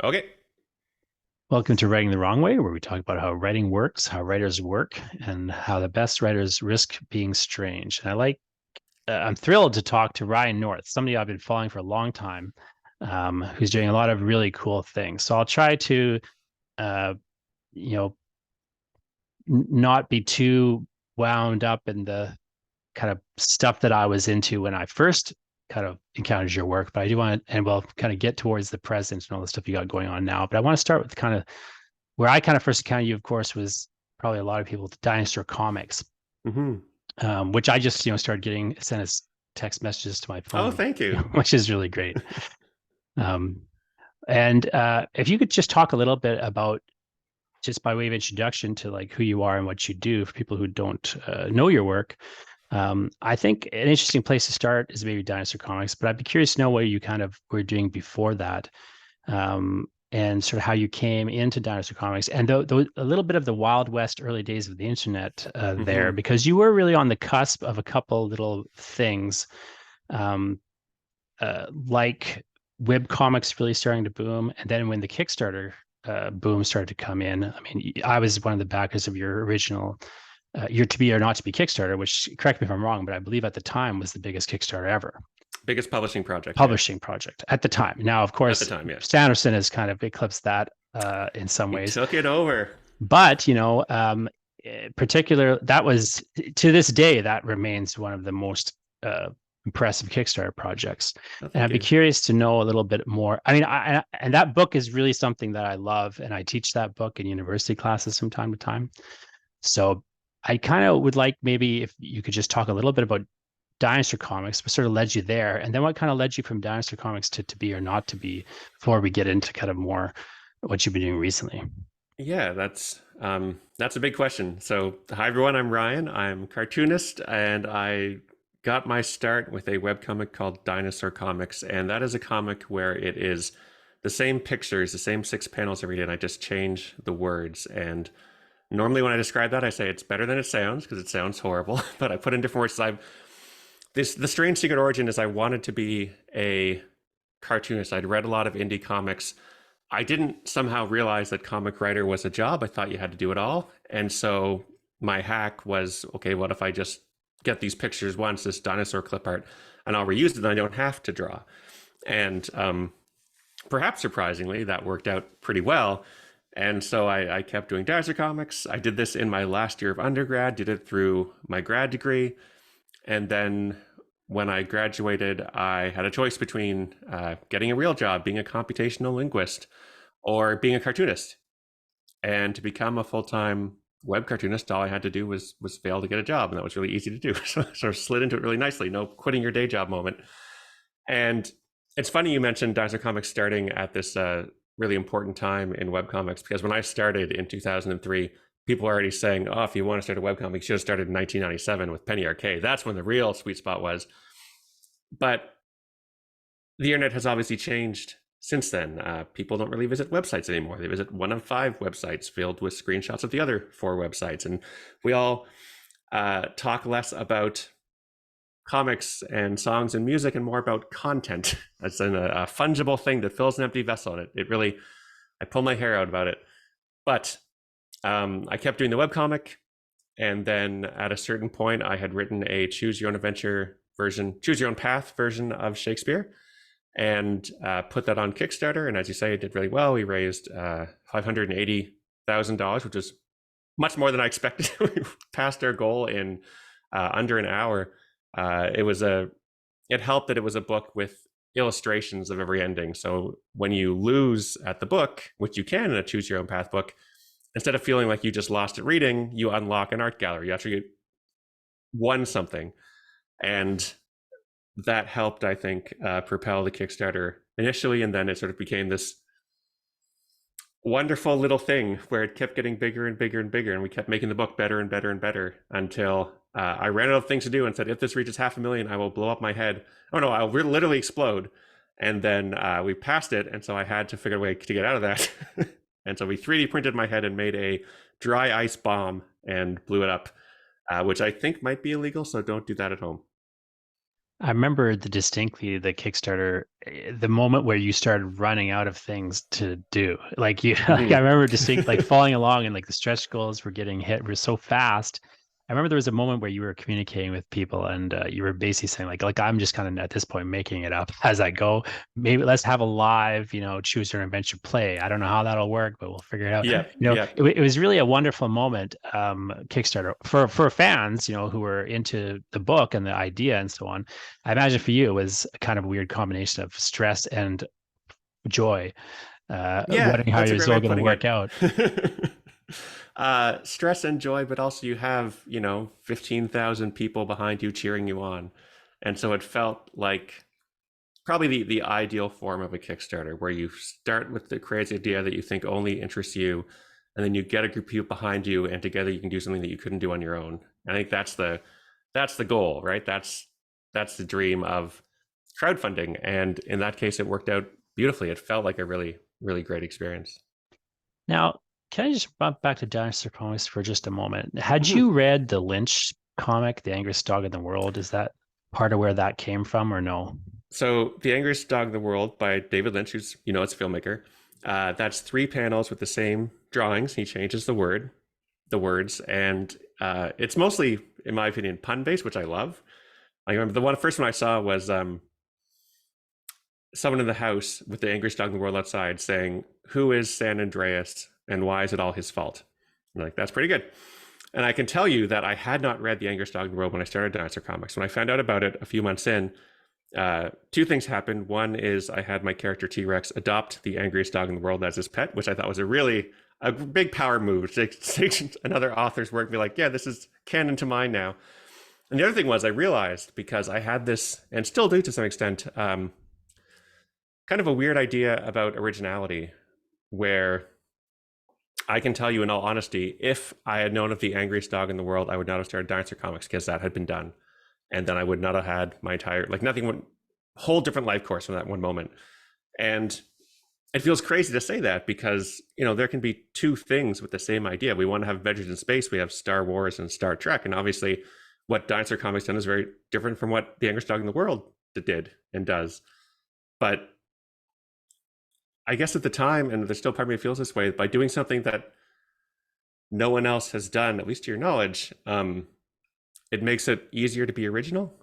Okay. Welcome to Writing the Wrong Way, where we talk about how writing works, how writers work, and how the best writers risk being strange. And I'm thrilled to talk to Ryan North, somebody I've been following for a long time, who's doing a lot of really cool things. So I'll try to, uh, you know, not be too wound up in the kind of stuff that I was into when I first kind of encountered your work, but I do want to, and we'll kind of get towards the present and all the stuff you got going on now. But I want to start with kind of where I kind of first encountered you, of course, was probably a lot of people, Dinosaur Comics, Hmm. which I just started getting sent as text messages to my Oh, phone, thank you. which is really great. Um, and if you could just talk a little bit about, just by way of introduction to like who you are and what you do for people who don't know your work. I think an interesting place to start is maybe Dinosaur Comics, but I'd be curious to know what you kind of were doing before that, and sort of how you came into Dinosaur Comics, and a little bit of the Wild West early days of the internet there, Hmm. because you were really on the cusp of a couple little things, um, like web comics really starting to boom, and then when the Kickstarter boom started to come in. I mean, I was one of the backers of your original your To Be or Not to Be Kickstarter, which, correct me if I'm wrong, but I believe at the time was the biggest Kickstarter ever, Biggest publishing project, yeah. publishing project at the time. Now, of At the course, time, yeah. Sanderson has kind of eclipsed that in some He ways. took it over. But, particular, that was, to this day, that remains one of the most impressive Kickstarter projects. Oh, And thank I'd be you. curious to know a little bit more. I mean, and that book is really something that I love, and I teach that book in university classes from time to time. So I kind of would like maybe if you could just talk a little bit about Dinosaur Comics, what sort of led you there, and then what kind of led you from Dinosaur Comics to Be or Not to Be, before we get into kind of more what you've been doing recently. Yeah, that's a big question. So, hi everyone, I'm Ryan. I'm a cartoonist and I got my start with a webcomic called Dinosaur Comics, and that is a comic where it is the same pictures, the same six panels every day, and I just change the words. And normally when I describe that, I say it's better than it sounds because it sounds horrible, but I put in different words. The strange secret origin is I wanted to be a cartoonist. I'd read a lot of indie comics. I didn't somehow realize that comic writer was a job. I thought you had to do it all. And so my hack was, okay, what if I just get these pictures once, this dinosaur clip art, and I'll reuse it and I don't have to draw. And perhaps surprisingly, that worked out pretty well. And so I kept doing dinosaur comics. I did this in my last year of undergrad, did it through my grad degree. And then when I graduated, I had a choice between getting a real job, being a computational linguist, or being a cartoonist. And to become a full time web cartoonist, all I had to do was fail to get a job, and that was really easy to do. So I sort of slid into it really nicely. No quitting your day job moment. And it's funny you mentioned Dinosaur Comics starting at this really important time in webcomics, because when I started in 2003, people were already saying, oh, if you want to start a webcomic, you should have started in 1997 with Penny Arcade. That's when the real sweet spot was. But the internet has obviously changed since then. People don't really visit websites anymore. They visit one of five websites filled with screenshots of the other four websites. And we all talk less about comics and songs and music and more about content. That's a fungible thing that fills an empty vessel. And it really, I pull my hair out about it. But I kept doing the webcomic. And then at a certain point, I had written a choose your own adventure version, choose your own path version of Shakespeare, and put that on Kickstarter. And as you say, it did really well. We raised $580,000, which is much more than I expected. We passed our goal in under an hour. It helped that it was a book with illustrations of every ending. So when you lose at the book, which you can in a choose your own path book, instead of feeling like you just lost at reading, you unlock an art gallery. You actually won something. And that helped, I think, propel the Kickstarter initially. And then it sort of became this wonderful little thing where it kept getting bigger and bigger and bigger. And we kept making the book better and better and better until I ran out of things to do and said, if this reaches 500,000, I will blow up my head. Oh, no, I'll literally explode. And then we passed it. And so I had to figure a way to get out of that. And so we 3D printed my head and made a dry ice bomb and blew it up, which I think might be illegal. So don't do that at home. I remember distinctly the Kickstarter, the moment where you started running out of things to do. Like you, like I Hmm. remember distinct, like following along and like the stretch goals were getting hit were so fast. I remember there was a moment where you were communicating with people and you were basically saying like I'm just kind of at this point making it up as I go. Maybe let's have a live, choose your adventure play. I don't know how that'll work, but we'll figure it out. Yep, yep. It was really a wonderful moment, Kickstarter for fans, who were into the book and the idea and so on. I imagine for you it was a kind of weird combination of stress and joy, Yeah, wondering how it that's a was great way all of going to putting work it. out. Stress and joy, but also you have, 15,000 people behind you cheering you on. And so it felt like probably the ideal form of a Kickstarter where you start with the crazy idea that you think only interests you, and then you get a group of people behind you, and together you can do something that you couldn't do on your own. I think that's the goal, right? That's the dream of crowdfunding. And in that case, it worked out beautifully. It felt like a really, really great experience. Now, can I just bump back to Dinosaur Comics for just a moment? Had Mhm. you read the Lynch comic, The Angriest Dog in the World? Is that part of where that came from or no? So, The Angriest Dog in the World by David Lynch, who's, it's a filmmaker. That's three panels with the same drawings. He changes the words, and it's mostly, in my opinion, pun based, which I love. I remember the first one I saw was someone in the house with the angriest dog in the world outside saying, "Who is San Andreas and why is it all his fault?" I'm like, that's pretty good. And I can tell you that I had not read The Angriest Dog in the World when I started Dinosaur Comics. When I found out about it a few months in, two things happened. One is I had my character T Rex adopt the angriest dog in the world as his pet, which I thought was a big power move to take another author's work and be like, yeah, this is canon to mine now. And the other thing was I realized, because I had this, and still do to some extent, kind of a weird idea about originality, where I can tell you in all honesty, if I had known of the angriest dog in the world, I would not have started Dinosaur Comics because that had been done. And then I would not have had my entire, like nothing would, whole different life course from that one moment. And it feels crazy to say that because, there can be two things with the same idea. We want to have adventures in space. We have Star Wars and Star Trek. And obviously what Dinosaur Comics done is very different from what the angriest dog in the world did and does. But I guess at the time, and there's still part of me that feels this way, by doing something that no one else has done, at least to your knowledge, it makes it easier to be original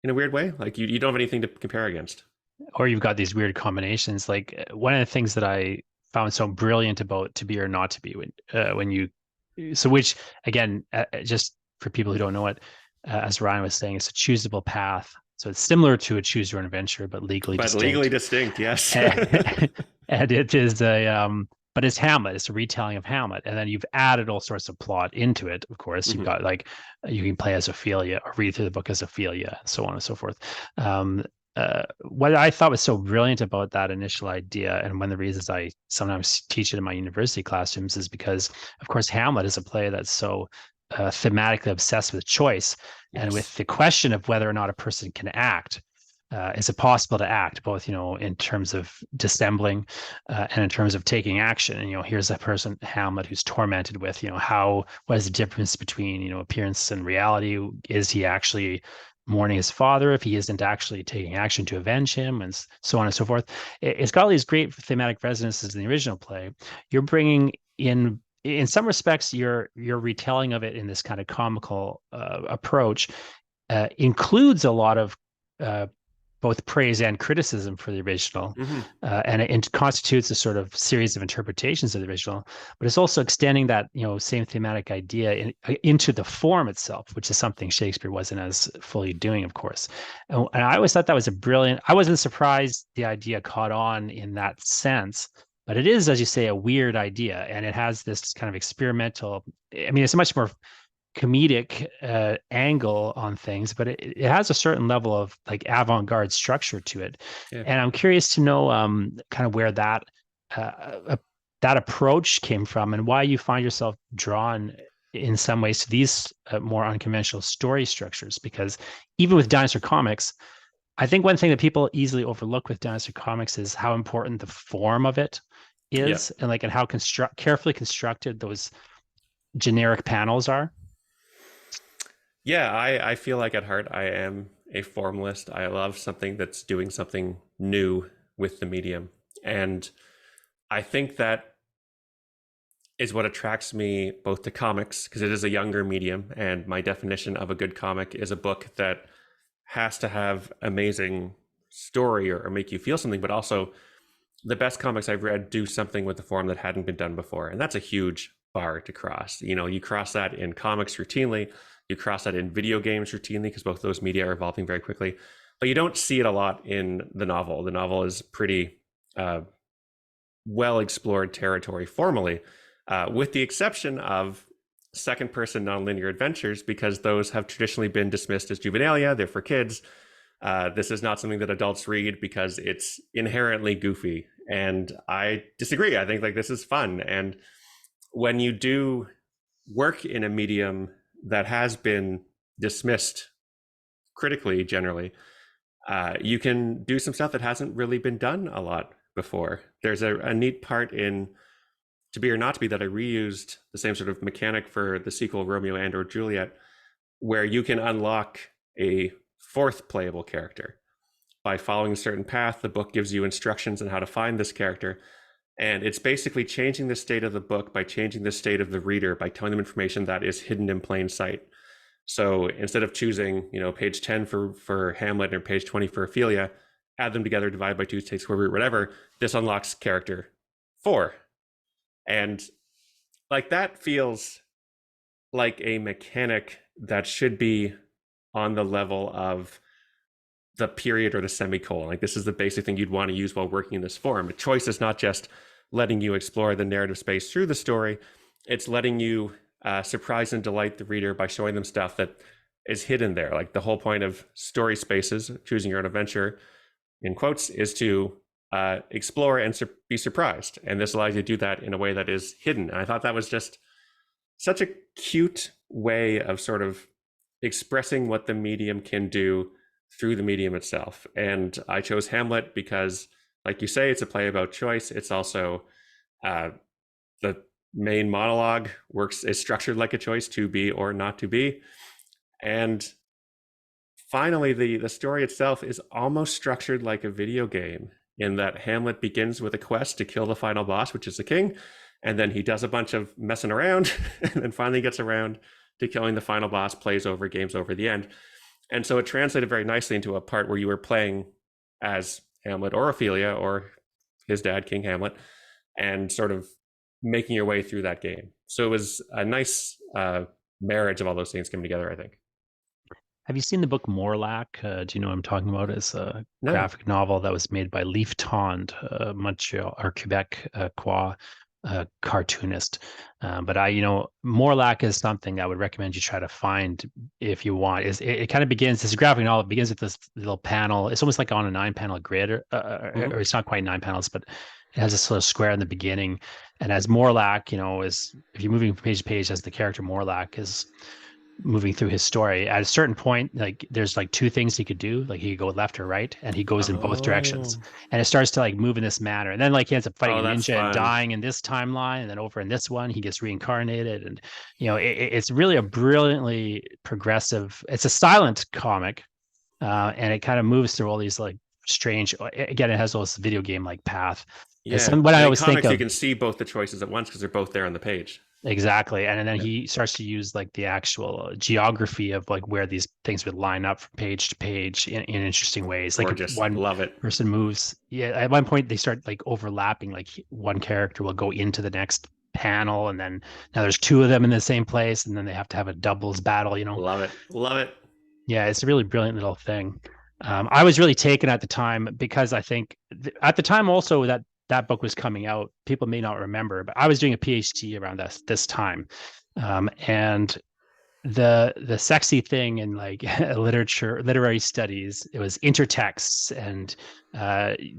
in a weird way. Like you don't have anything to compare against. Or you've got these weird combinations. Like one of the things that I found so brilliant about To Be or Not to Be when you so which again just for people who don't know it, as Ryan was saying, it's a choosable path. So it's similar to a choose your own adventure, but legally But legally distinct. distinct, yes. And it is but it's Hamlet. It's a retelling of Hamlet, and then you've added all sorts of plot into it. Of course, you've Mhm. got like you can play as Ophelia or read through the book as Ophelia, and so on and so forth. Um, what I thought was so brilliant about that initial idea, and one of the reasons I sometimes teach it in my university classrooms is because, of course, Hamlet is a play that's so thematically obsessed with choice and with Yes. the question of whether or not a person can act. Is it possible to act both, in terms of dissembling and in terms of taking action? And, here's a person, Hamlet, who's tormented with, what is the difference between, appearance and reality? Is he actually mourning his father if he isn't actually taking action to avenge him, and so on and so forth? It's got all these great thematic resonances in the original play. You're bringing in some respects, your retelling of it in this kind of comical approach includes a lot of uh, both praise and criticism for the original, Hmm. and it constitutes a sort of series of interpretations of the original. But it's also extending that same thematic idea into the form itself, which is something Shakespeare wasn't as fully doing, of course. And I always thought that was a brilliant. I wasn't surprised the idea caught on in that sense. But it is, as you say, a weird idea, and it has this kind of experimental. I mean, it's a much more comedic angle on things, but it has a certain level of like avant-garde structure to it. Yeah. And I'm curious to know kind of where that approach came from and why you find yourself drawn in some ways to these more unconventional story structures. Because even with Dinosaur Comics, I think one thing that people easily overlook with Dinosaur Comics is how important the form of it Yeah. is, and how carefully constructed those generic panels are. Yeah, I feel like at heart I am a formalist. I love something that's doing something new with the medium. And I think that is what attracts me both to comics, because it is a younger medium. And my definition of a good comic is a book that has to have amazing story or make you feel something, but also the best comics I've read do something with the form that hadn't been done before. And that's a huge bar to cross. You know, you cross that in comics routinely, you cross that in video games routinely, because both those media are evolving very quickly. But you don't see it a lot in the novel. The novel is pretty well explored territory formally, with the exception of second person nonlinear adventures, because those have traditionally been dismissed as juvenilia. They're for kids. This is not something that adults read because it's inherently goofy. And I disagree. I think like this is fun. And when you do work in a medium that has been dismissed critically generally, you can do some stuff that hasn't really been done a lot before. There's a neat part in To Be or Not to Be that I reused the same sort of mechanic for the sequel Romeo and or Juliet, where you can unlock a fourth playable character by following a certain path. The book gives you instructions on how to find this character, and it's basically changing the state of the book by changing the state of the reader by telling them information that is hidden in plain sight. So instead of choosing, you know, page 10 for Hamlet or page 20 for Ophelia, add them together, divide by 2, take square root, whatever, this unlocks character 4. And like that feels like a mechanic that should be on the level of the period or the semicolon. Like this is the basic thing you'd want to use while working in this form. A choice is not just letting you explore the narrative space through the story. It's letting you surprise and delight the reader by showing them stuff that is hidden there. Like the whole point of story spaces, choosing your own adventure, in quotes, is to explore and be surprised. And this allows you to do that in a way that is hidden. And I thought that was just such a cute way of sort of expressing what the medium can do through the medium itself. And I chose Hamlet because, like you say, it's a play about choice. It's also the main monologue is structured like a choice, to be or not to be. And finally, the story itself is almost structured like a video game, in that Hamlet begins with a quest to kill the final boss, which is the king, and then he does a bunch of messing around and then finally gets around to killing the final boss, plays over, game's over, the end. And so it translated very nicely into a part where you were playing as Hamlet or Ophelia or his dad, King Hamlet, and sort of making your way through that game. So it was a nice marriage of all those things coming together, I think. Have you seen the book Morlack? Do you know what I'm talking about? It's a No. graphic novel that was made by Leaf Tond, Montreal or Quebec cartoonist. But Morlack is something I would recommend you try to find if you want. It kind of begins, this graphic novel, it begins with this little panel. It's almost like on a 9-panel grid, or it's not quite 9 panels, but it has this sort of square in the beginning. And as Morlack, is if you're moving from page to page, as the character Morlack is moving through his story, at a certain point, like there's like 2 things he could do. Like he could go left or right, and he goes in both directions, and it starts to like move in this manner. And then like he ends up fighting a ninja and dying in this timeline, and then over in this one he gets reincarnated. And it's really a brilliantly progressive, it's a silent comic, and it kind of moves through all these like strange, again, it has all this video game like path. Yeah, what I always think think of, you can see both the choices at once because they're both there on the page. Exactly. And then he starts to use like the actual geography of like where these things would line up from page to page in interesting ways. Like Gorgeous. one Love it. person moves. Yeah. At one point they start like overlapping, like one character will go into the next panel, and then now there's 2 of them in the same place, and then they have to have a doubles battle, Love it. Love it. Yeah, it's a really brilliant little thing. I was really taken at the time because I think at the time also that book was coming out. People may not remember, but I was doing a PhD around this time, and the sexy thing in like literary studies, it was intertexts, and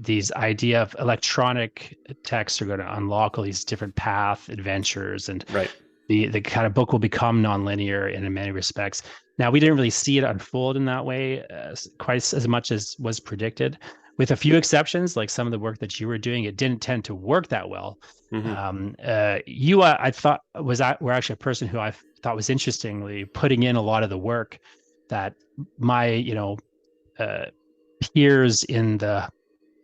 these idea of electronic texts are going to unlock all these different path adventures, and right. The kind of book will become nonlinear in many respects. Now, we didn't really see it unfold in that way quite as much as was predicted. With a few exceptions, like some of the work that you were doing, it didn't tend to work that well. Mm-hmm. You, I thought, were actually a person who I thought was interestingly putting in a lot of the work that my, peers in the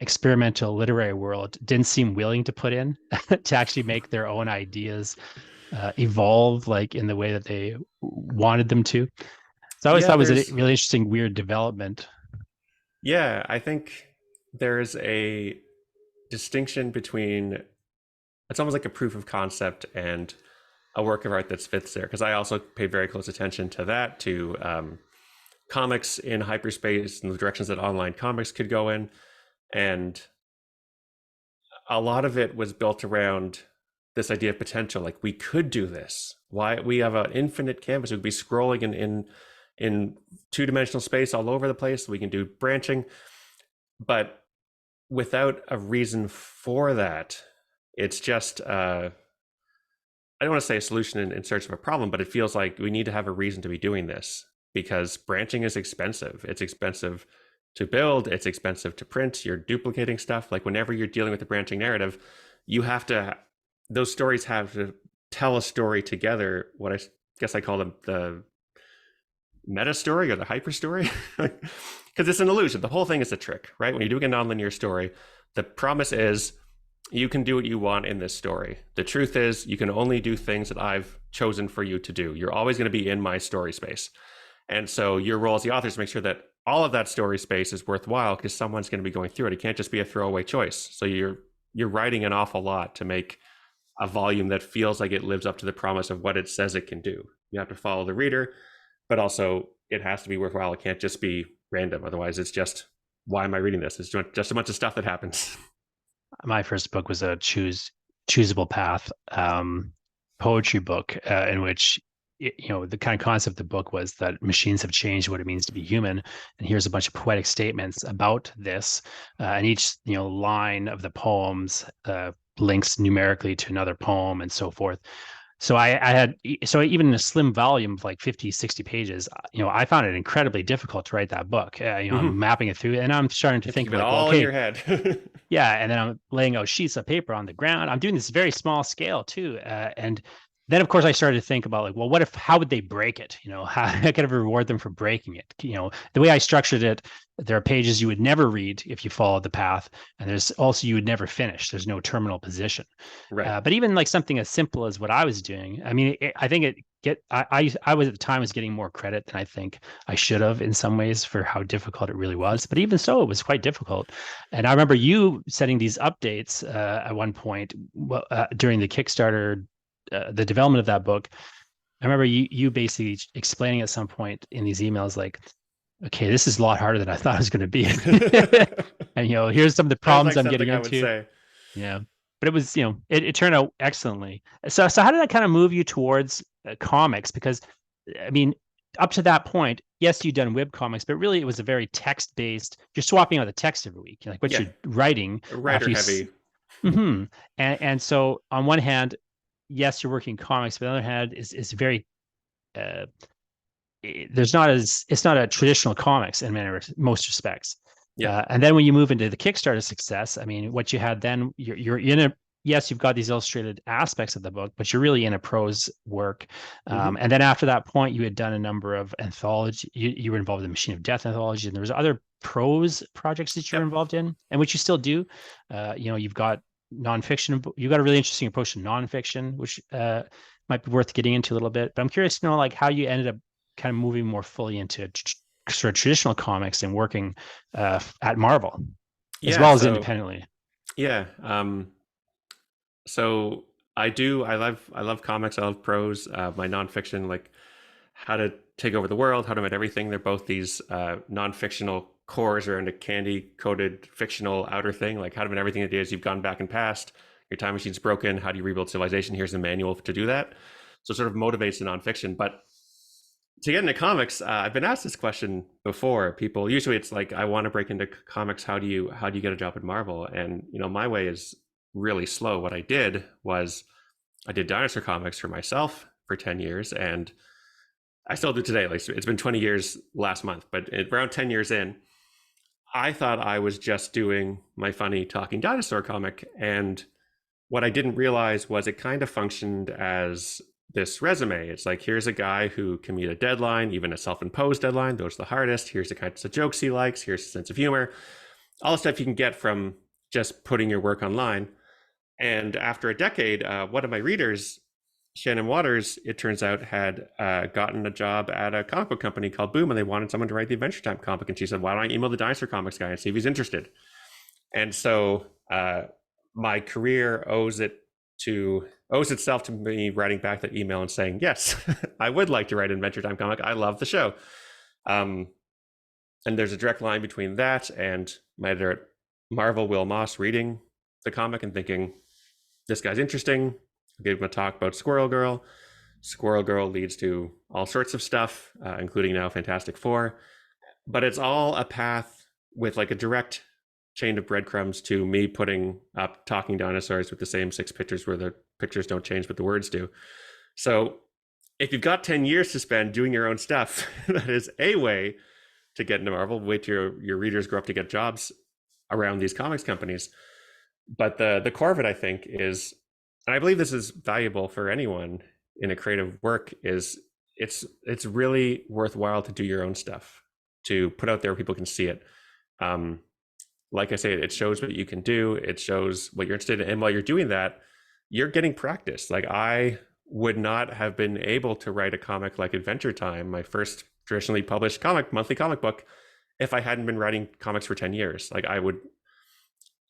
experimental literary world didn't seem willing to put in to actually make their own ideas evolve like in the way that they wanted them to. So I always Yeah, thought it was a there's really interesting, weird development. yeah, I think there's a distinction between it's almost like a proof of concept and a work of art that fits there. Because I also pay very close attention to that, to comics in hyperspace and the directions that online comics could go in. And a lot of it was built around this idea of potential. Like we could do this. Why we have an infinite canvas. We'd be scrolling in two-dimensional space all over the place. We can do branching, but without a reason for that, it's just I don't want to say a solution in search of a problem, but it feels like we need to have a reason to be doing this because branching is expensive. It's expensive to build, it's expensive to print, you're duplicating stuff. Like whenever you're dealing with a branching narrative, you have to, those stories have to tell a story together. What I guess I call them the meta story or the hyper story, because it's an illusion. The whole thing is a trick, right? When you're doing a nonlinear story, the promise is you can do what you want in this story. The truth is you can only do things that I've chosen for you to do. You're always going to be in my story space. And so your role as the author is to make sure that all of that story space is worthwhile because someone's going to be going through it. It can't just be a throwaway choice. So you're writing an awful lot to make a volume that feels like it lives up to the promise of what it says it can do. You have to follow the reader, but also it has to be worthwhile. It can't just be random. Otherwise, it's just, why am I reading this? It's just a bunch of stuff that happens. My first book was a choosable path poetry book in which the kind of concept of the book was that machines have changed what it means to be human, and here's a bunch of poetic statements about this, and each line of the poems links numerically to another poem and so forth. So I had, so even in a slim volume of like 50, 60 pages, I found it incredibly difficult to write that book. I'm mapping it through and I'm starting to You have to think keep of it like, well, all in okay, your head. yeah. And then I'm laying out sheets of paper on the ground. I'm doing this very small scale too. And then of course I started to think about like, well, how would they break it? How I could ever reward them for breaking it. The way I structured it, there are pages you would never read if you followed the path. And there's also, you would never finish. There's no terminal position. Right. But even like something as simple as what I was doing, I mean, I think I was at the time was getting more credit than I think I should have in some ways for how difficult it really was. But even so, it was quite difficult. And I remember you setting these updates at one point during the Kickstarter, the development of that book. I remember you basically explaining at some point in these emails, like, okay, this is a lot harder than I thought it was going to be. And, here's some of the Sounds problems like I'm getting something I would into. say. Yeah. But it was, it turned out excellently. So how did that kind of move you towards comics? Because, I mean, up to that point, yes, you've done web comics, but really it was a very text-based, you're swapping out the text every week, like what Yeah, you're writing writer after heavy. mm-hmm. And so on one hand, yes, you're working comics, but on the other hand, is very, uh, it's not a traditional comics in most respects. Yeah. And then when you move into the Kickstarter success, I mean, what you had then, you're in a, yes, you've got these illustrated aspects of the book, but you're really in a prose work. And then after that point, you had done a number of anthology. You were involved in the Machine of Death anthology, and there was other prose projects that you were Yep. involved in, and which you still do. You've got nonfiction. You've got a really interesting approach to nonfiction, which might be worth getting into a little bit. But I'm curious to know like how you ended up kind of moving more fully into sort of traditional comics and working at Marvel as Yeah. well as So independently. yeah. So I love comics. I love prose. My nonfiction, like How to Take Over the World, How to Invent Everything. They're both these non-fictional cores around a candy-coated fictional outer thing. Like How to Invent Everything, the idea is you've gone back and past, your time machine's broken. How do you rebuild civilization? Here's a manual to do that. So it sort of motivates the nonfiction. But to get into comics, I've been asked this question before. People usually it's like, I want to break into comics. How do you get a job at Marvel? And my way is really slow. What I did was I did Dinosaur Comics for myself for 10 years, and I still do today. Like it's been 20 years last month, but around 10 years in, I thought I was just doing my funny talking dinosaur comic. And what I didn't realize was it kind of functioned as this resume. It's like, here's a guy who can meet a deadline, even a self-imposed deadline. Those are the hardest. Here's the kinds of jokes he likes. Here's his sense of humor. All the stuff you can get from just putting your work online. And after a decade, one of my readers, Shannon Waters, it turns out, had gotten a job at a comic book company called Boom, and they wanted someone to write the Adventure Time comic. And she said, why don't I email the Dinosaur Comics guy and see if he's interested? And so my career owes itself to me writing back that email and saying, yes, I would like to write an Adventure Time comic. I love the show. And there's a direct line between that and my editor at Marvel, Will Moss, reading the comic and thinking, this guy's interesting. I gave him a talk about Squirrel Girl. Squirrel Girl leads to all sorts of stuff, including now Fantastic Four. But it's all a path with like a direct chain of breadcrumbs to me putting up talking dinosaurs with the same 6 pictures where the pictures don't change, but the words do. So if you've got 10 years to spend doing your own stuff, that is a way to get into Marvel. Wait till your readers grow up to get jobs around these comics companies. But the core of it, I think, is, and I believe this is valuable for anyone in a creative work, is it's really worthwhile to do your own stuff, to put out there where people can see it. Like I say, it shows what you can do. It shows what you're interested in. And while you're doing that, you're getting practice. Like, I would not have been able to write a comic like Adventure Time, my first traditionally published monthly comic book, if I hadn't been writing comics for 10 years. Like,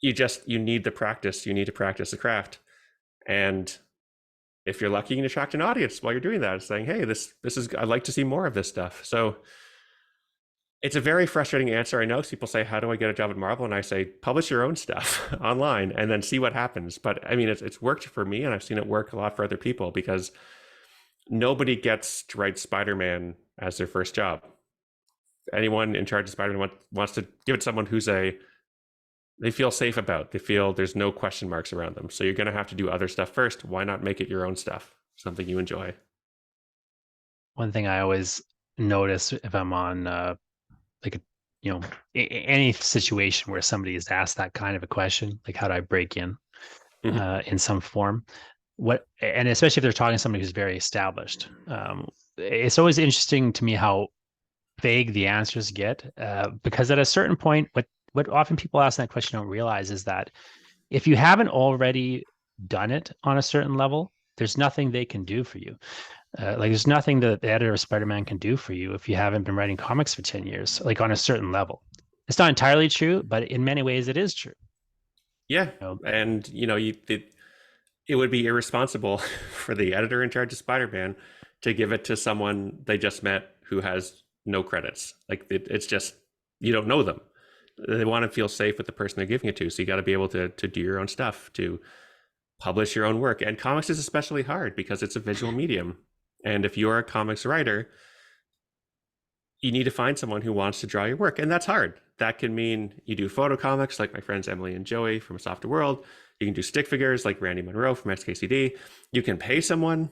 you need the practice. You need to practice the craft. And if you're lucky, you can attract an audience while you're doing that, saying, hey, this is, I'd like to see more of this stuff. So it's a very frustrating answer, I know. People say, how do I get a job at Marvel? And I say, publish your own stuff online and then see what happens. But I mean, it's worked for me, and I've seen it work a lot for other people, because nobody gets to write Spider-Man as their first job. Anyone in charge of Spider-Man wants to give it to someone they feel safe about. They feel there's no question marks around them. So you're going to have to do other stuff first. Why not make it your own stuff? Something you enjoy. One thing I always notice if I'm on like any situation where somebody is asked that kind of a question, like how do I break in some form, and especially if they're talking to somebody who's very established, it's always interesting to me how vague the answers get, because at a certain point, what often people ask that question don't realize is that if you haven't already done it on a certain level, there's nothing they can do for you. Like, there's nothing that the editor of Spider-Man can do for you if you haven't been writing comics for 10 years, like on a certain level. It's not entirely true, but in many ways it is true. Yeah. And, it would be irresponsible for the editor in charge of Spider-Man to give it to someone they just met who has no credits. Like, it's just, you don't know them. They want to feel safe with the person they're giving it to. So you got to be able to do your own stuff, to publish your own work. And comics is especially hard because it's a visual medium. And if you're a comics writer, you need to find someone who wants to draw your work. And that's hard. That can mean you do photo comics like my friends Emily and Joey from Softer World. You can do stick figures like Randy Monroe from XKCD. You can pay someone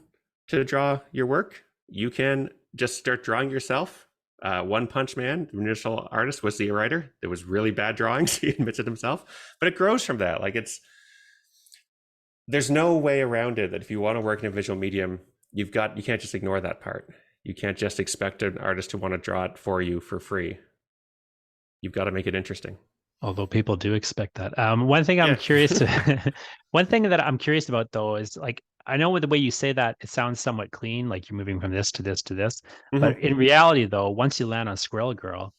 to draw your work. You can just start drawing yourself. One Punch Man, the initial artist, was the writer. There was really bad drawings. He admits it himself. But it grows from that. Like, there's no way around it, that if you want to work in a visual medium, you can't just ignore that part. You can't just expect an artist to want to draw it for you for free. You've got to make it interesting. Although people do expect that. One thing I'm curious one thing that I'm curious about, though, is, like, I know with the way you say that, it sounds somewhat clean, like you're moving from this to this to this. Mm-hmm. But in reality, though, once you land on Squirrel Girl,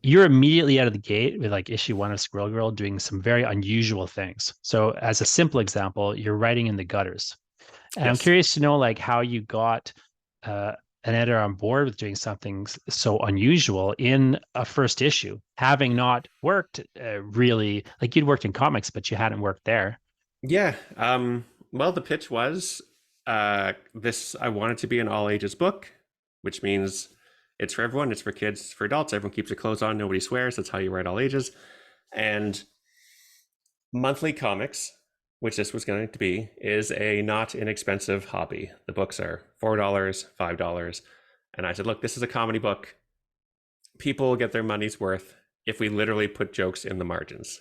you're immediately out of the gate with, like, issue 1 of Squirrel Girl doing some very unusual things. So as a simple example, you're writing in the gutters. And I'm curious to know, like, how you got an editor on board with doing something so unusual in a first issue, having not worked really, like, you'd worked in comics, but you hadn't worked there. Yeah. Well, the pitch was I wanted to be an all ages book, which means it's for everyone. It's for kids, it's for adults. Everyone keeps their clothes on. Nobody swears. That's how you write all ages. And monthly comics, which this was going to be, is a not inexpensive hobby. The books are $4, $5. And I said, look, this is a comedy book. People get their money's worth if we literally put jokes in the margins.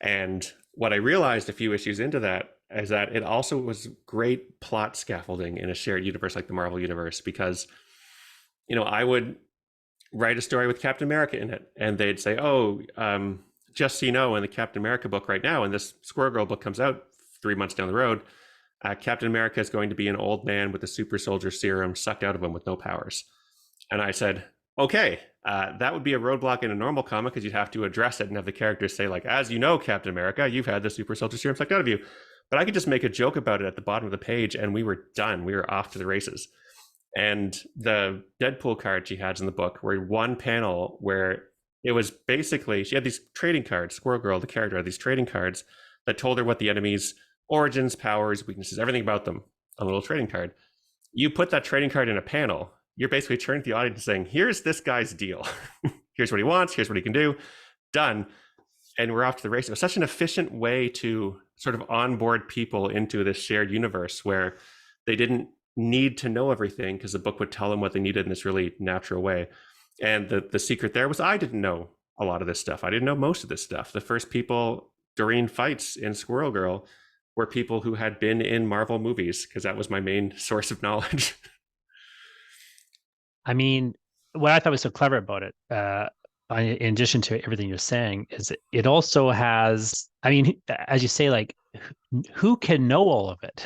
And what I realized a few issues into that is that it also was great plot scaffolding in a shared universe like the Marvel universe, because I would write a story with Captain America in it, and they'd say, "Oh, just so you know, in the Captain America book right now, and this Squirrel Girl book comes out 3 months down the road, Captain America is going to be an old man with a super soldier serum sucked out of him with no powers." And I said, "Okay, that would be a roadblock in a normal comic because you'd have to address it and have the characters say, like, as you know, Captain America, you've had the super soldier serum sucked out of you." But I could just make a joke about it at the bottom of the page, and we were done. We were off to the races. And the Deadpool card she has in the book were one panel where it was basically, she had these trading cards. Squirrel Girl, the character, had these trading cards that told her what the enemy's origins, powers, weaknesses, everything about them on a little trading card. You put that trading card in a panel, you're basically turning to the audience saying, here's this guy's deal. Here's what he wants, here's what he can do. Done. And we're off to the races. It was such an efficient way to sort of onboard people into this shared universe where they didn't need to know everything because the book would tell them what they needed in this really natural way. And the secret there was I didn't know a lot of this stuff. I didn't know most of this stuff. The first people during fights in Squirrel Girl were people who had been in Marvel movies, because that was my main source of knowledge. I mean, what I thought was so clever about it, in addition to everything you're saying, is it also has, I mean, as you say, like, who can know all of it?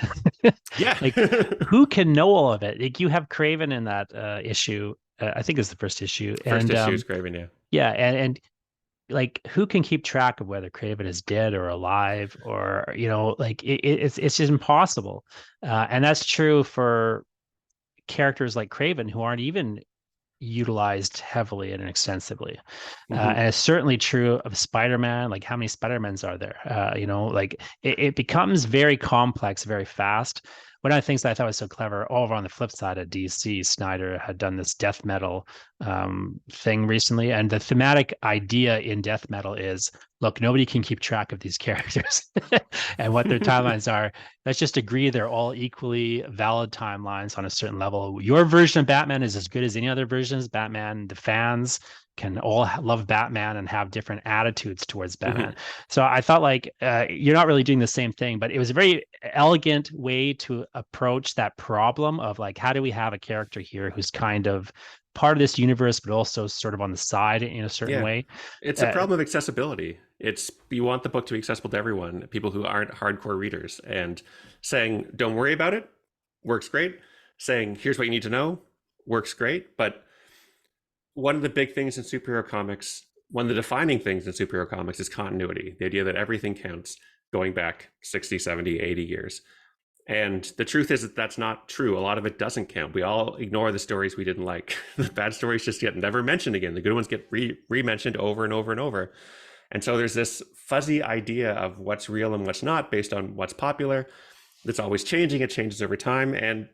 Yeah. Like, who can know all of it? Like, you have Craven in that issue. I think it's the first issue. First issue is Craven, yeah. Yeah, and like, who can keep track of whether Craven is dead or alive, or like, it's just impossible. And that's true for characters like Craven, who aren't even utilized heavily and extensively. And it's certainly true of Spider-Man. Like, how many Spider-Mans are there? Like, it becomes very complex very fast. One of the things that I thought was so clever, over on the flip side of DC, Snyder had done this death metal thing recently. And the thematic idea in death metal is, look, nobody can keep track of these characters and what their timelines are. Let's just agree they're all equally valid timelines on a certain level. Your version of Batman is as good as any other versions. Batman, the fans can all love Batman and have different attitudes towards Batman. So I thought, like, you're not really doing the same thing, but it was a very elegant way to approach that problem of, like, how do we have a character here who's kind of part of this universe, but also sort of on the side in a certain way. It's a problem of accessibility. It's, you want the book to be accessible to everyone, people who aren't hardcore readers, and saying, don't worry about it, works great. Saying, here's what you need to know, works great. But one of the big things in superhero comics, one of the defining things in superhero comics, is continuity. The idea that everything counts going back 60, 70, 80 years. And the truth is that that's not true. A lot of it doesn't count. We all ignore the stories we didn't like. The bad stories just get never mentioned again. The good ones get re-mentioned over and over and over. And so there's this fuzzy idea of what's real and what's not based on what's popular. That's always changing. It changes over time. And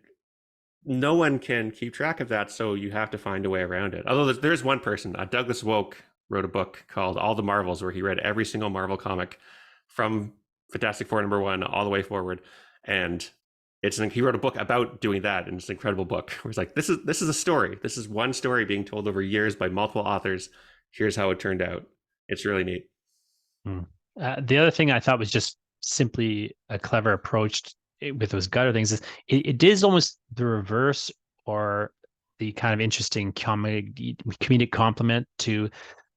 no one can keep track of that. So you have to find a way around it. Although there's one person, Douglas Woke, wrote a book called All the Marvels, where he read every single Marvel comic from Fantastic Four #1 all the way forward. And he wrote a book about doing that, and it's an incredible book. Where it's like, this is a story. This is one story being told over years by multiple authors. Here's how it turned out. It's really neat. The other thing I thought was just simply a clever approach with those gutter things is it is almost the reverse, or the kind of interesting comedic complement to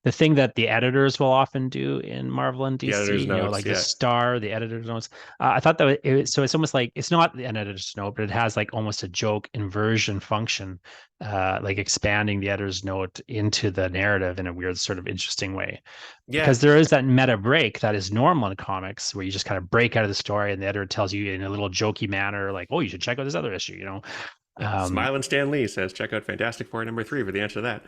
the thing that the editors will often do in Marvel and DC, notes, like the star, the editor's notes. I thought that so it's almost like, it's not an editor's note, but it has like almost a joke inversion function, like expanding the editor's note into the narrative in a weird sort of interesting way. Yeah. Because there is that meta break that is normal in comics, where you just kind of break out of the story and the editor tells you in a little jokey manner, like, oh, you should check out this other issue, Smiling Stan Lee says, check out Fantastic Four #3 for the answer to that.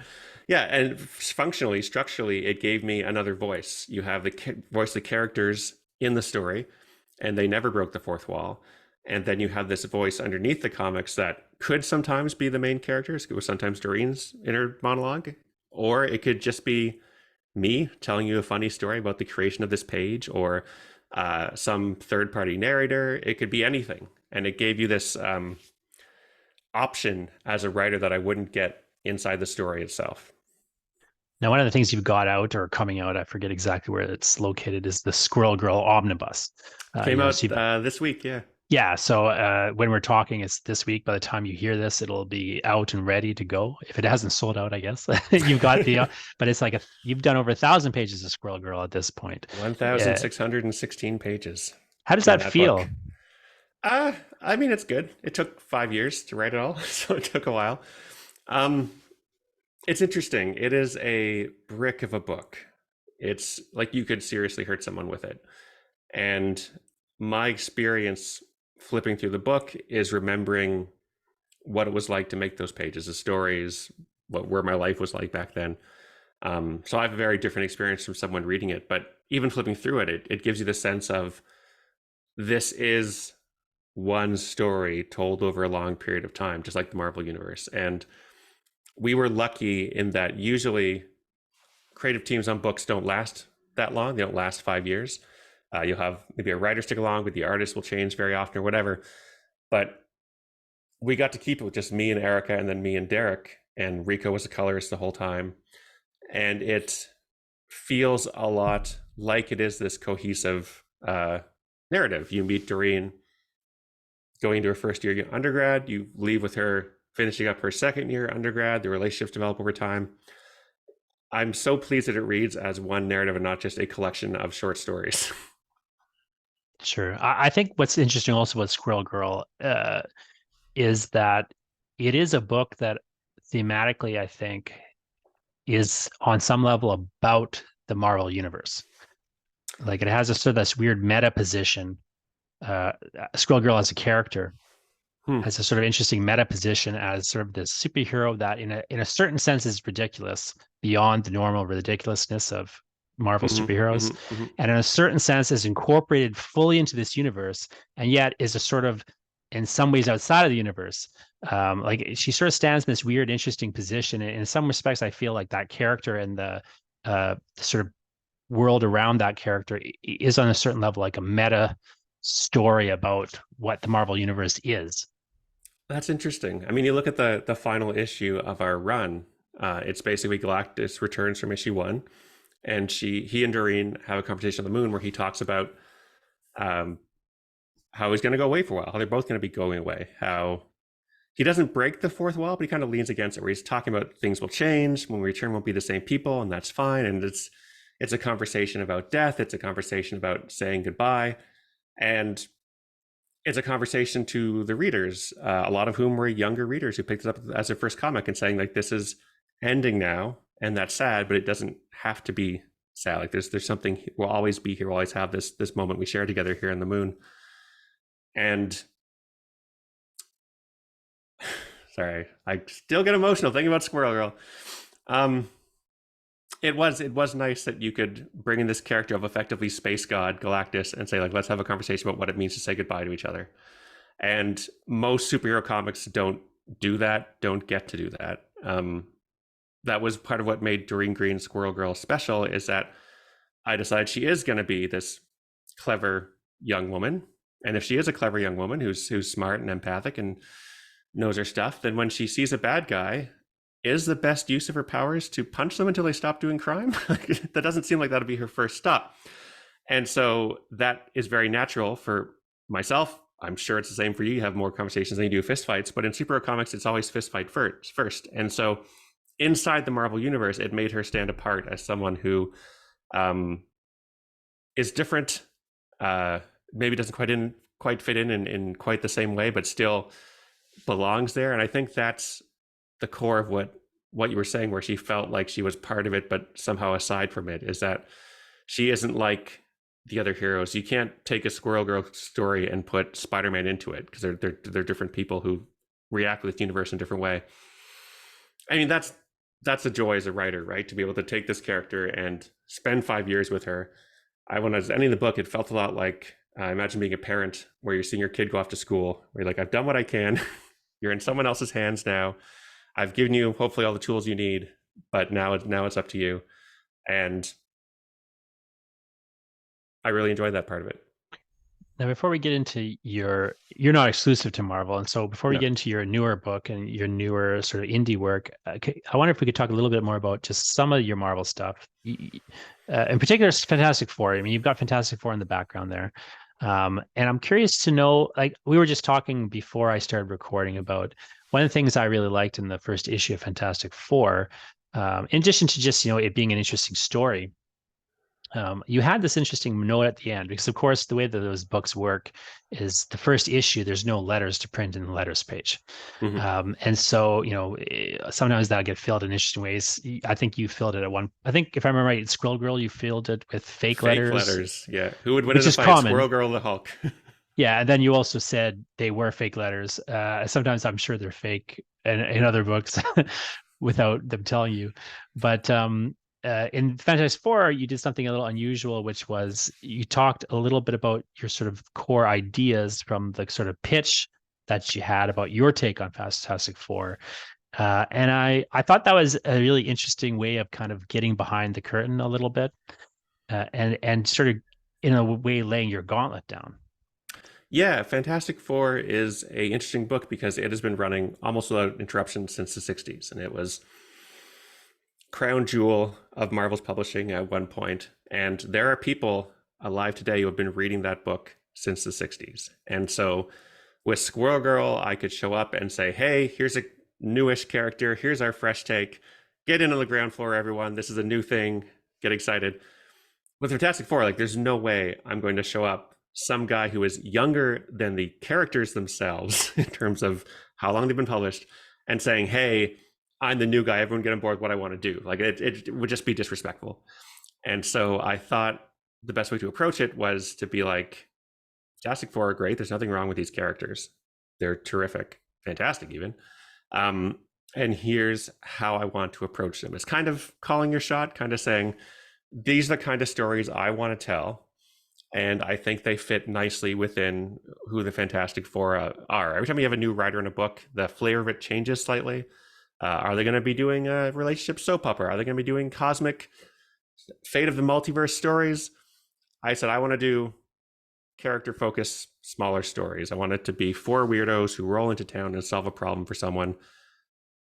Yeah, and functionally, structurally, it gave me another voice. You have the voice of the characters in the story, and they never broke the fourth wall. And then you have this voice underneath the comics that could sometimes be the main characters. It was sometimes Doreen's inner monologue, or it could just be me telling you a funny story about the creation of this page, or some third-party narrator. It could be anything. And it gave you this option as a writer that I wouldn't get inside the story itself. Now, one of the things you've got out or coming out, I forget exactly where it's located, is the Squirrel Girl omnibus. Came So out this week, yeah. yeah. So when we're talking, it's this week. By the time you hear this, it'll be out and ready to go. If it hasn't sold out, I guess you've got the. But it's like you've done over 1,000 pages of Squirrel Girl at this point. Uh, 1,616 pages how does in that that book. feel? I mean, it's good. It took 5 years to write it all, so it took a while. Um, it's interesting. It is a brick of a book. It's like you could seriously hurt someone with it. And my experience flipping through the book is remembering what it was like to make those pages, the stories, where my life was like back then. So I have a very different experience from someone reading it, but even flipping through it gives you the sense of this is one story told over a long period of time, just like the Marvel Universe. And we were lucky in that usually creative teams on books don't last that long. They don't last 5 years. You'll have maybe a writer stick along, but the artist will change very often or whatever. But we got to keep it with just me and Erica, and then me and Derek. And Rico was the colorist the whole time. And it feels a lot like it is this cohesive narrative. You meet Doreen going into her first year undergrad. You leave with her finishing up her second year undergrad. The relationships develop over time. I'm so pleased that it reads as one narrative and not just a collection of short stories. Sure. I think what's interesting also with Squirrel Girl is that it is a book that thematically, I think, is on some level about the Marvel universe. Like it has a sort of this weird meta position. Squirrel Girl as a character has a sort of interesting meta position as sort of this superhero that in a certain sense is ridiculous beyond the normal ridiculousness of Marvel superheroes. And in a certain sense is incorporated fully into this universe and yet is a sort of in some ways outside of the universe. Like she sort of stands in this weird, interesting position. In some respects, I feel like that character and the sort of world around that character is on a certain level like a meta story about what the Marvel universe is. That's interesting. I mean, you look at the final issue of our run. It's basically Galactus returns from issue 1, and he and Doreen have a conversation on the moon where he talks about how he's going to go away for a while. How they're both going to be going away. How he doesn't break the fourth wall, but he kind of leans against it, where he's talking about things will change when we return. Won't be the same people, and that's fine. And it's a conversation about death. It's a conversation about saying goodbye, and it's a conversation to the readers, a lot of whom were younger readers who picked it up as their first comic and saying like, this is ending now, and that's sad, but it doesn't have to be sad. Like there's something, we'll always be here. We'll always have this moment we share together here on the moon. And sorry, I still get emotional thinking about Squirrel Girl. It was nice that you could bring in this character of effectively space god Galactus and say like, let's have a conversation about what it means to say goodbye to each other. And most superhero comics don't do that, don't get to do that. That was part of what made Doreen Green Squirrel Girl special, is that I decided she is going to be this clever young woman. And if she is a clever young woman who's smart and empathic and knows her stuff, then when she sees a bad guy, is the best use of her powers to punch them until they stop doing crime? That doesn't seem like that'll be her first stop. And so that is very natural for myself. I'm sure it's the same for you. You have more conversations than you do fist fights, but in superhero comics, it's always fist fight first. And so inside the Marvel universe, it made her stand apart as someone who is different, maybe doesn't quite fit in quite the same way, but still belongs there. And I think that's the core of what you were saying, where she felt like she was part of it, but somehow aside from it, is that she isn't like the other heroes. You can't take a Squirrel Girl story and put Spider-Man into it, because they're different people who react with the universe in a different way. I mean, that's the joy as a writer, right? To be able to take this character and spend 5 years with her. When I was ending the book, it felt a lot like imagine being a parent where you're seeing your kid go off to school, where you're like, I've done what I can. You're in someone else's hands now. I've given you hopefully all the tools you need, but now it's up to you. And I really enjoyed that part of it. Now, before we get into you're not exclusive to Marvel, and so before we No. get into your newer book and your newer sort of indie work, I wonder if we could talk a little bit more about just some of your Marvel stuff. In particular, Fantastic Four. I mean, you've got Fantastic Four in the background there, and I'm curious to know. Like we were just talking before I started recording about one of the things I really liked in the first issue of Fantastic Four, in addition to just it being an interesting story. You had this interesting note at the end because, of course, the way that those books work is the first issue, there's no letters to print in the letters page. Hmm. And so, sometimes that'll get filled in interesting ways. I think you filled it I think if I remember right, in Squirrel Girl, you filled it with fake Fake letters, letters. Yeah. Who would win in which a is fight, common. Squirrel Girl or the Hulk? Yeah. And then you also said they were fake letters. Sometimes I'm sure they're fake in other books without them telling you. But in Fantastic Four, you did something a little unusual, which was you talked a little bit about your sort of core ideas from the sort of pitch that you had about your take on Fantastic Four. And I thought that was a really interesting way of kind of getting behind the curtain a little bit, and sort of in a way laying your gauntlet down. Yeah, Fantastic Four is a interesting book because it has been running almost without interruption since the 60s, and it was crown jewel of Marvel's publishing at one point. And there are people alive today who have been reading that book since the 60s. And so with Squirrel Girl, I could show up and say, hey, here's a newish character. Here's our fresh take. Get in on the ground floor, everyone. This is a new thing. Get excited. With Fantastic Four, like, there's no way I'm going to show up some guy who is younger than the characters themselves in terms of how long they've been published and saying, hey, I'm the new guy. Everyone get on board what I want to do. Like it would just be disrespectful. And so I thought the best way to approach it was to be like, Fantastic Four are great. There's nothing wrong with these characters. They're terrific, fantastic even. And here's how I want to approach them. It's kind of calling your shot, kind of saying, these are the kind of stories I want to tell. And I think they fit nicely within who the Fantastic Four are. Every time you have a new writer in a book, the flavor of it changes slightly. Are they going to be doing a relationship soap opera? Are they going to be doing cosmic fate of the multiverse stories? I said, I want to do character focused, smaller stories. I want it to be four weirdos who roll into town and solve a problem for someone.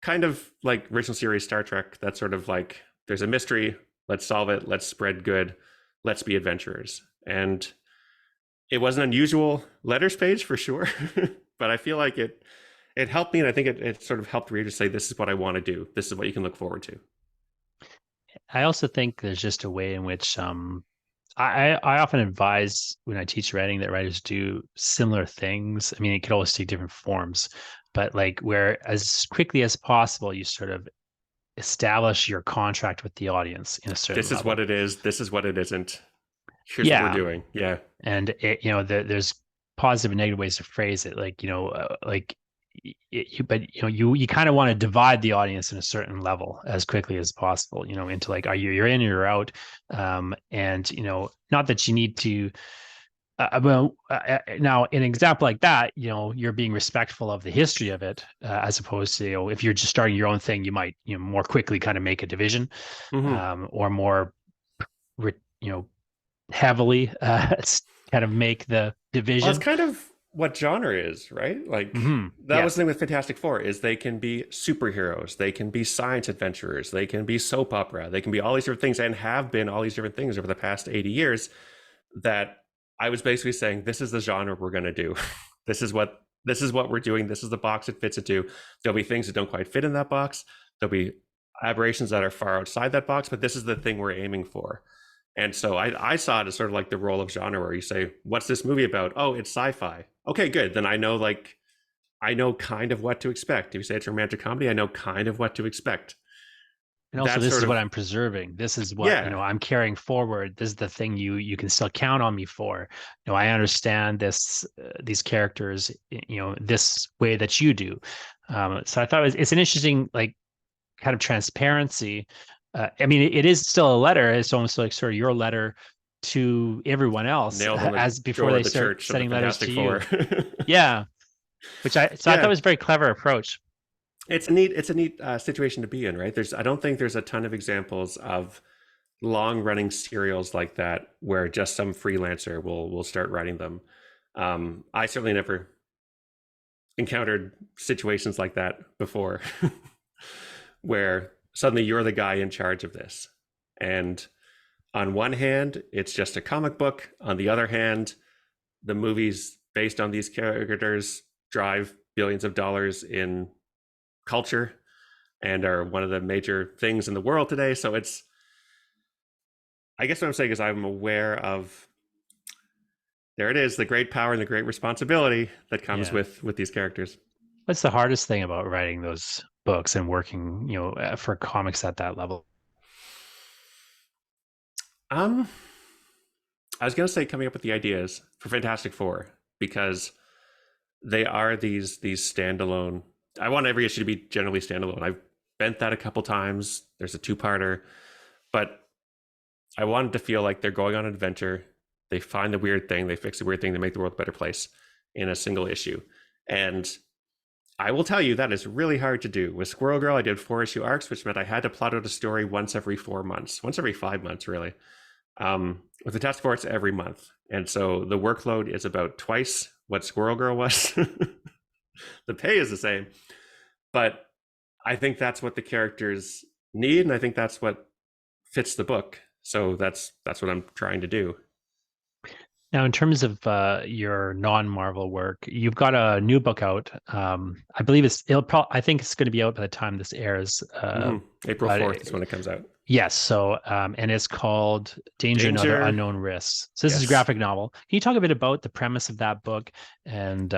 Kind of like original series Star Trek. That's sort of like, there's a mystery. Let's solve it. Let's spread good. Let's be adventurers. And it was an unusual letters page for sure, but I feel like it helped me, and I think it sort of helped readers say, this is what I want to do. This is what you can look forward to. I also think there's just a way in which I often advise when I teach writing that writers do similar things. I mean, it could always take different forms, but like where as quickly as possible, you sort of establish your contract with the audience in a certain This is level. what it is. This is what it isn't. Here's what we're Yeah, doing. Yeah. and there's positive and negative ways to phrase it. Like you kind of want to divide the audience in a certain level as quickly as possible. Into like, are you're in or you're out, and not that you need to. Now, an example like that, you're being respectful of the history of it, as opposed to, if you're just starting your own thing, you might, more quickly kind of make a division, Mm-hmm. or more, heavily, kind of make the Well, it's division. kind of what genre is, right? Like that Yeah. was the thing with Fantastic Four is they can be superheroes, they can be science adventurers, they can be soap opera, they can be all these different things and have been all these different things over the past 80 years that I was basically saying, this is the genre we're going to do. this is what we're doing. This is the box it fits into. There'll be things that don't quite fit in that box. There'll be aberrations that are far outside that box, but this is the thing we're aiming for. And so I saw it as sort of like the role of genre where you say, what's this movie about? Oh, it's sci-fi. Okay, good. Then I know kind of what to expect. If you say it's a romantic comedy, I know kind of what to expect. And also, That's this sort is what of, I'm preserving. This is what, yeah. I'm carrying forward. This is the thing you can still count on me for. I understand this, these characters, this way that you do. So I thought it's an interesting, like, kind of transparency. I mean, it is still a letter. It's almost like sort of your letter to everyone else, Nailed on the as before door of they the start church of the sending letters Fantastic to Four. you. Yeah, so I thought it Yeah, was a very clever approach. it's a neat situation to be in, right? I don't think there's a ton of examples of long running serials like that where just some freelancer will start writing them. I certainly never encountered situations like that before, where suddenly you're the guy in charge of this. And on one hand, it's just a comic book. On the other hand, the movies based on these characters drive billions of dollars in culture and are one of the major things in the world today. So it's, I guess what I'm saying is I'm aware of, there it is, the great power and the great responsibility that comes Yeah. with these characters. What's the hardest thing about writing those books and working, for comics at that level? Um, I was gonna say coming up with the ideas for Fantastic Four, because they are these standalone. I want every issue to be generally standalone. I've bent that a couple times. There's a two-parter, but I wanted to feel like they're going on an adventure. They find the weird thing, they fix the weird thing, they make the world a better place in a single issue. And I will tell you that is really hard to do. With Squirrel Girl, I did 4-issue arcs, which meant I had to plot out a story once every 4 months, once every 5 months, really. With the Task Force, every month. And so the workload is about twice what Squirrel Girl was. The pay is the same, but I think that's what the characters need, and I think that's what fits the book. So that's what I'm trying to do. Now, in terms of your non-Marvel work, you've got a new book out. I believe I think it's going to be out by the time this airs. April 4th is when it comes out. Yes. So, and it's called Danger and Other Unknown Risks. So this is a graphic novel. Can you talk a bit about the premise of that book? And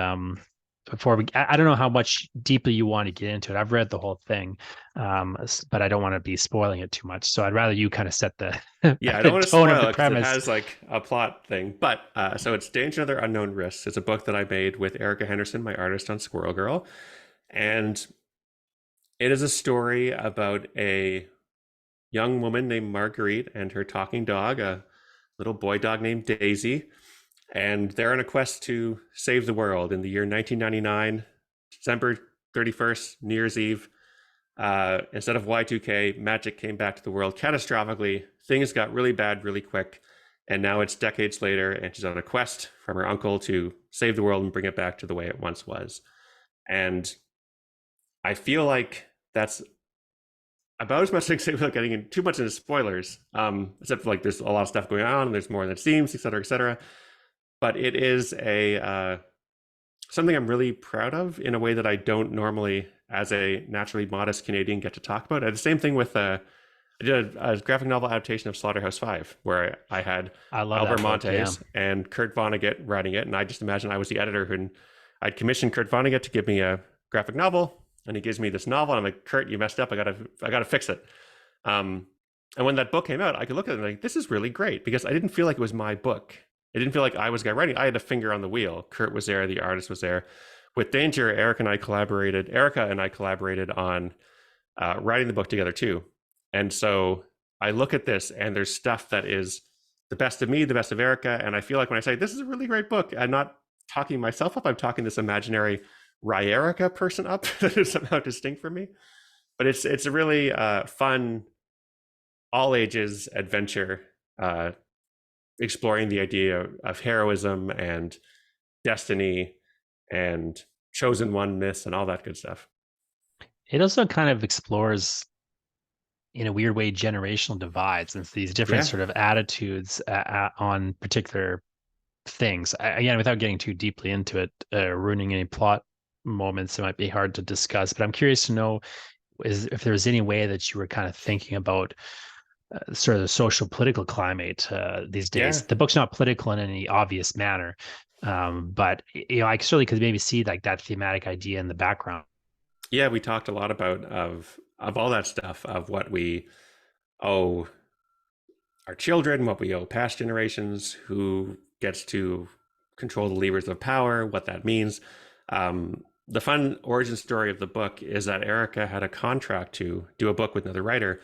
before I don't know how much deeply you want to get into it. I've read the whole thing, but I don't want to be spoiling it too much. So I'd rather you kind of set the yeah, I don't want to spoil it because it premise. has like a plot thing. But so it's Danger and Other Unknown Risks. It's a book that I made with Erica Henderson, my artist on Squirrel Girl, and it is a story about a young woman named Marguerite and her talking dog, a little boy dog named Daisy. And they're on a quest to save the world in the year 1999, December 31st, New Year's Eve. Instead of Y2K, magic came back to the world catastrophically. Things got really bad really quick. And now it's decades later, and she's on a quest from her uncle to save the world and bring it back to the way it once was. And I feel like that's about as much as I can say without getting too much into spoilers, except for like there's a lot of stuff going on, and there's more than it seems, et cetera, et cetera. But it is a something I'm really proud of in a way that I don't normally, as a naturally modest Canadian, get to talk about. The same thing with I did a graphic novel adaptation of Slaughterhouse-Five, where I had Albert Montes and Kurt Vonnegut writing it, and I just imagined I was the editor, and I'd commissioned Kurt Vonnegut to give me a graphic novel, and he gives me this novel, and I'm like, Kurt, you messed up. I gotta fix it. And when that book came out, I could look at it and like, this is really great, because I didn't feel like it was my book. It didn't feel like I was the guy writing. I had a finger on the wheel. Kurt was there. The artist was there. With Danger, Erica and I collaborated on writing the book together too. And so I look at this, and there's stuff that is the best of me, the best of Erica. And I feel like when I say, this is a really great book, I'm not talking myself up. I'm talking this imaginary Erica person up that is somehow distinct from me. But it's a really fun, all ages adventure, exploring the idea of heroism and destiny and chosen one myths and all that good stuff. It also kind of explores, in a weird way, generational divides and these different sort of attitudes on particular things. Again, without getting too deeply into it, ruining any plot moments, it might be hard to discuss. But I'm curious to know if there's any way that you were kind of thinking about sort of the social political climate these days. The book's not political in any obvious manner, but I certainly could maybe see like that thematic idea in the background. Yeah, we talked a lot about of all that stuff, of what we owe our children, what we owe past generations, who gets to control the levers of power, what that means. The fun origin story of the book is that Erica had a contract to do a book with another writer,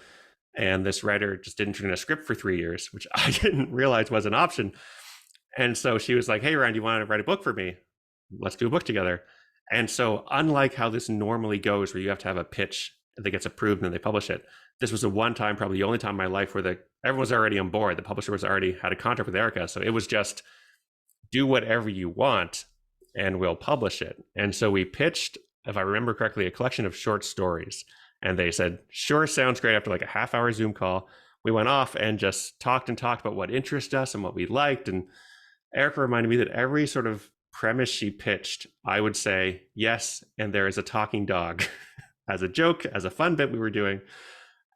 and this writer just didn't turn in a script for 3 years, which I didn't realize was an option. And so she was like, hey, Ryan, do you want to write a book for me? Let's do a book together. And so unlike how this normally goes, where you have to have a pitch that gets approved and they publish it, this was the one time, probably the only time in my life, where everyone was already on board. The publisher was already had a contract with Erica. So it was just do whatever you want and we'll publish it. And so we pitched, if I remember correctly, a collection of short stories. And they said, sure, sounds great. After like a half-hour Zoom call, we went off and just talked about what interested us and what we liked. And Erica reminded me that every sort of premise she pitched, I would say yes, and there is a talking dog as a joke, as a fun bit we were doing.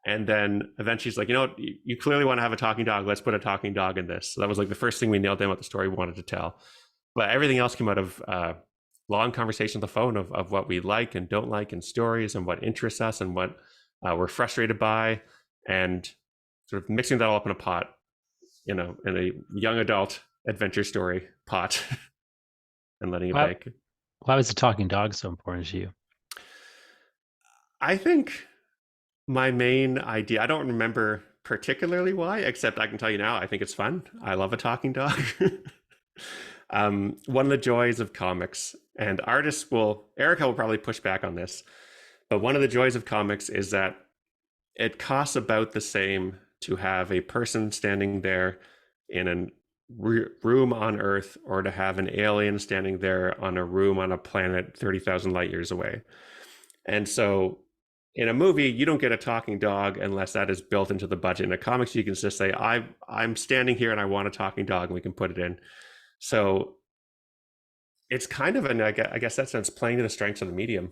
And then eventually she's like, you know what, you clearly want to have a talking dog. Let's put a talking dog in this. So that was like the first thing we nailed down what the story we wanted to tell. But everything else came out of long conversation on the phone of what we like and don't like in stories and what interests us and what we're frustrated by, and sort of mixing that all up in a pot, in a young adult adventure story pot and letting it bake. Why was the talking dog so important to you? I think my main idea, I don't remember particularly why, except I can tell you now, I think it's fun. I love a talking dog. One of the joys of comics, and Erica will probably push back on this, but one of the joys of comics is that it costs about the same to have a person standing there in a room on Earth or to have an alien standing there on a room on a planet 30,000 light years away. And so in a movie, you don't get a talking dog unless that is built into the budget. In a comics, you can just say, I'm standing here and I want a talking dog, and we can put it in. So it's kind of I guess that sense, playing to the strengths of the medium,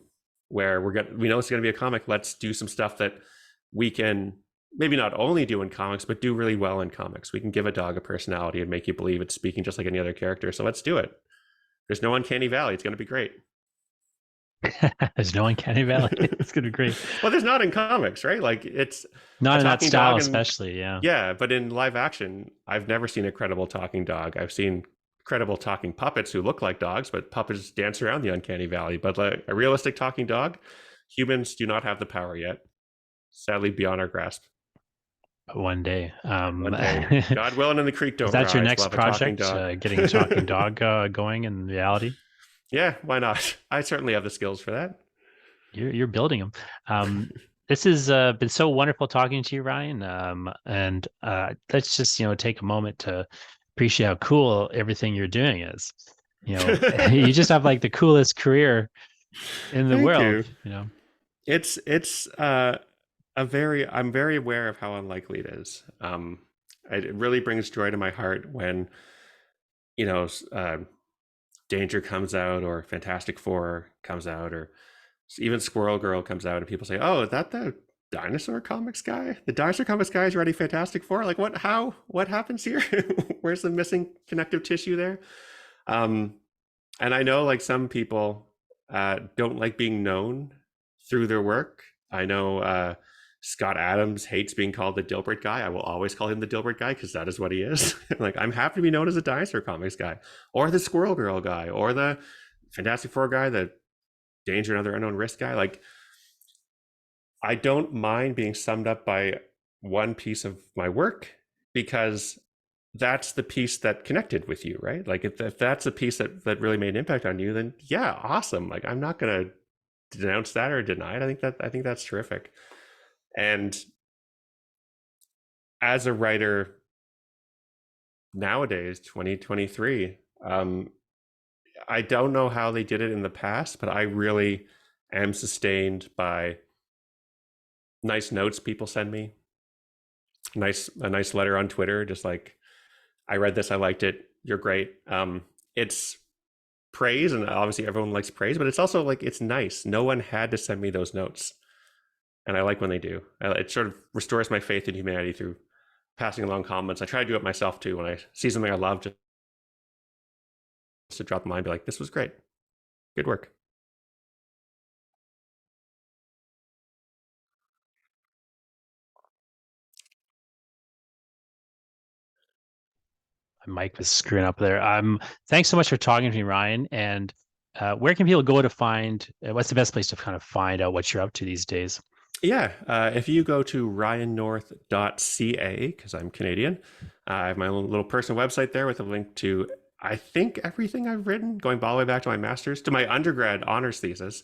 where we know it's going to be a comic. Let's do some stuff that we can maybe not only do in comics, but do really well in comics. We can give a dog a personality and make you believe it's speaking just like any other character. So let's do it. There's no uncanny valley. It's going to be great. There's no uncanny valley. It's going to be great. Well, there's not in comics, right? Like, it's not in that style, especially. Yeah, but in live action, I've never seen a credible talking dog. I've seen credible talking puppets who look like dogs, but puppets dance around the uncanny valley. But like a realistic talking dog, humans do not have the power yet. Sadly, beyond our grasp. But one day, God willing, in the creek don't. Is that your next project? Getting a talking dog going in reality? Yeah, why not? I certainly have the skills for that. You're building them. This has been so wonderful talking to you, Ryan. And let's just take a moment to appreciate how cool everything you're doing is. You just have like the coolest career in the world. It's I'm very aware of how unlikely it is. It really brings joy to my heart when Danger comes out, or Fantastic Four comes out, or even Squirrel Girl comes out, and people say, "Oh, is that the Dinosaur Comics guy? The Dinosaur Comics guy is already Fantastic Four? Like, what? How? What happens here? Where's the missing connective tissue there?" And I know, like, some people don't like being known through their work. I know Scott Adams hates being called the Dilbert guy. I will always call him the Dilbert guy because that is what he is. Like, I'm happy to be known as a Dinosaur Comics guy, or the Squirrel Girl guy, or the Fantastic Four guy, the Danger and Other Unknown Risk guy. Like, I don't mind being summed up by one piece of my work, because that's the piece that connected with you, right? Like, if that's a piece that really made an impact on you, then yeah, awesome. Like, I'm not going to denounce that or deny it. I think that's terrific. And as a writer nowadays, 2023, I don't know how they did it in the past, but I really am sustained by nice notes people send me, a nice letter on Twitter, just like, I read this, I liked it, you're great. It's praise, and obviously everyone likes praise, but it's also like, it's nice. No one had to send me those notes. And I like when they do. It sort of restores my faith in humanity through passing along comments. I try to do it myself too. When I see something I love, just to drop a line, be like, this was great. Good work. My mic was screwing up there. Thanks so much for talking to me, Ryan. And where can people go to find, what's the best place to kind of find out what you're up to these days? Yeah, if you go to ryannorth.ca, because I'm Canadian, I have my own little personal website there with a link to, I think, everything I've written, going all the way back to my master's, to my undergrad honors thesis.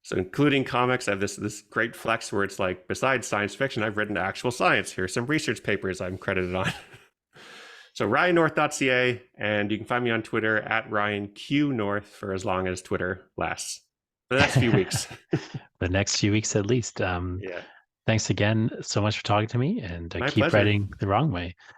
So including comics, I have this great flex where it's like, besides science fiction, I've written actual science. Here's some research papers I'm credited on. So ryannorth.ca, and you can find me on Twitter at RyanQNorth for as long as Twitter lasts. For the next few weeks. The next few weeks at least. Yeah. Thanks again so much for talking to me, and My keep pleasure. writing the wrong way.